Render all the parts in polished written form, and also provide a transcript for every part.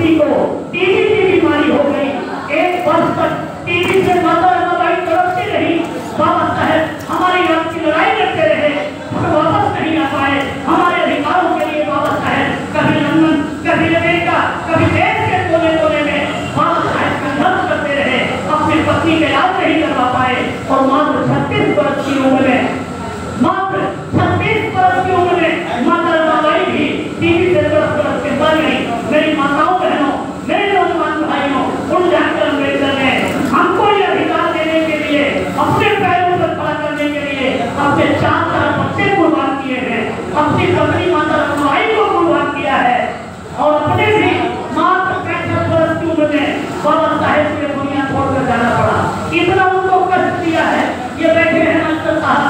किसी को टीबी की बीमारी हो गई, 1 वर्ष तक टीबी से माता रमाबाई तड़पती रही। बाबा साहेब हमारी आपकी लड़ाई करते रहे, वापस नहीं आ पाए। हमारे अधिकारों के लिए बाबा साहेब कभी लंदन, कभी अमेरिका, कभी देश के कोने कोने में बाबा साहेब संघर्ष करते रहे, अपनी पत्नी का इलाज नहीं करवा पाए। और मात्र 36 वर्ष की उम्र में, मात्र 36 वर्ष की उम्र में माता रमाबाई भी टीबी से तड़प के मर गई। मेरी माताओं बहनों, मेरे नौजवान भाइयों, उन डॉक्टर अम्बेडकर ने हमको ये अधिकार देने के लिए, अपने पैरों पर खड़ा करने के लिए अपने 4 बच्चे कुर्बान किए हैं, अपनी पत्नी माता रमाबाई को कुर्बान किया है और अपने भी मात्र 65 वर्ष की उम्र में बाबा साहेब को दुनिया छोड़कर जाना पड़ा। इतना उनको कष्ट दिया है। ये बैठे हैं मास्टर साहब,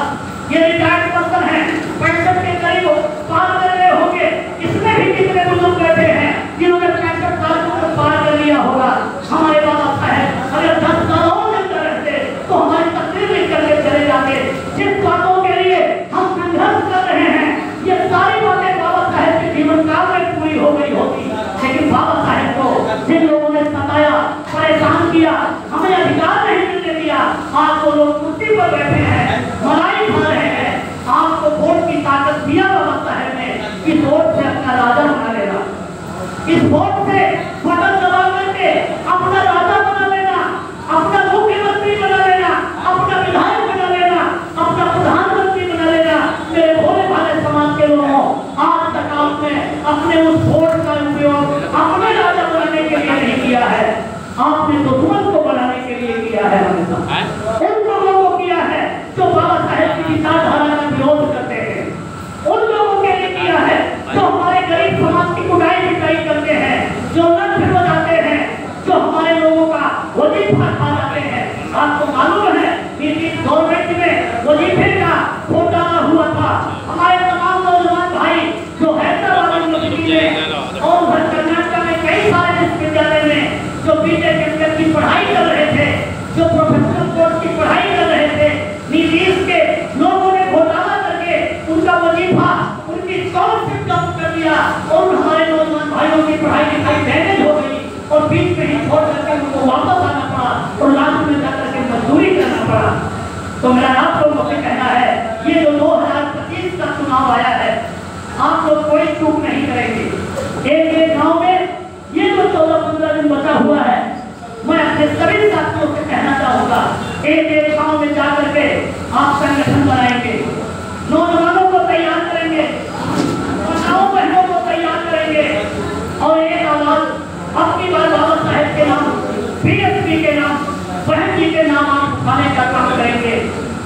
ये रिटायर्ड पर्सन है, 65 के करीब पार कर रहे होंगे। इसमें भी कितने बुजुर्ग बैठे हैं जिन्होंने 65 साल को पार कर लिया होगा। हमारे बाबा साहेब अगर 10 साल और जिंदा रहते तो हमारी तकलीफ लिख करके चले जाते। जिस बातों के लिए हम संघर्ष कर रहे हैं, ये सारी बातें बाबा साहेब के जीवन काल में पूरी हो गई होगी। लेकिन बाबा साहेब को जिन लोगों ने सताया, परेशान किया, हमें अधिकार नहीं मिलने दिया, आज वो लोग कुर्सी पर बैठे हैं, मलाई खा रहे हैं। आपको वोट की ताकत दिया बाबा साहेब ने, इस वोट से अपना राजा बना लेना, इस वोट से बटन दबा करके अपना राजा बना लेना, अपना मुख्यमंत्री बना लेना, अपना विधायक बना लेना, अपना प्रधानमंत्री बना लेना। मेरे भोले भाले समाज के लोगों, आज तक आपने अपने उस वोट का उपयोग अपने राजा बनाने के लिए नहीं किया है, आपने दुश्मन को बनाने के लिए किया है। हमेशा उन लोगों को किया है जो बाबा साहेब की विचारधारा का विरोध करते हैं, उन लोगों के लिए किया है जो हमारे गरीब समाज की कुटाई पिटाई करते हैं, जो लक्ष्य बजाते हैं, जो हमारे लोगों का वजीफा खा जाते हैं। आपको मालूम है नीतीश गवर्नमेंट में वजीफे का घोटाला हुआ था। हमारे तमाम नौजवान भाई जो हैदराबाद यूनिवर्सिटी में और कर्नाटक में कई सारे विश्वविद्यालय में जो बीटेक एमटेक की पढ़ाई कर रहे थे, जो प्रोफेशनल कोर्स की पढ़ाई कर रहे थे, नीतीश के लोगों ने घोटाला करके उनका वजीफा, उनकी स्कॉलरशिप जब्त कर दिया और हमारे नौजवान भाइयों की पढ़ाई लिखाई डैमेज हो गई और बीच में ही छोड़ करके उनको वापस आना पड़ा और लास्ट में जाकर के मजदूरी करना पड़ा। तो मेरा आप लोगों से कहना है, ये जो 2025 का चुनाव आया है, आप लोग कोई चूक नहीं करेंगे। एक गांव में ये जो 14-15 दिन बचा हुआ है, मैं अपने सभी साथियों से कहना चाहूंगा, एक गांव में जाकर के आप संगठन बनाएंगे, नौजवानों को तैयार करेंगे, माताओं बहनों को तैयार करेंगे और एक आवाज अपनी बार बाबा साहेब के नाम, बीएसपी के नाम, बहन जी के नाम आप उठाने का काम करेंगे।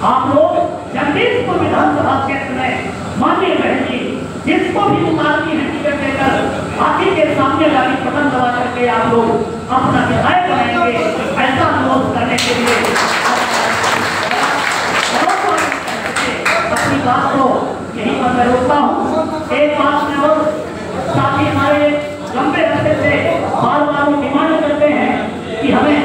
आप लोग जगदीशपुर विधानसभा क्षेत्र में माननीय बहन जी जिसको भी उतारती है टिकट देकर हाथी के सामने वाली बटन दबा करके आप लोग अपना विधायक बनाएंगे। ऐसा अनुरोध करने के लिए अपनी बात को यहीं पर मैं रोकता हूँ। एक बात में और साथी हमारे लंबे रस्ते से बार बार डिमांड करते हैं कि हमें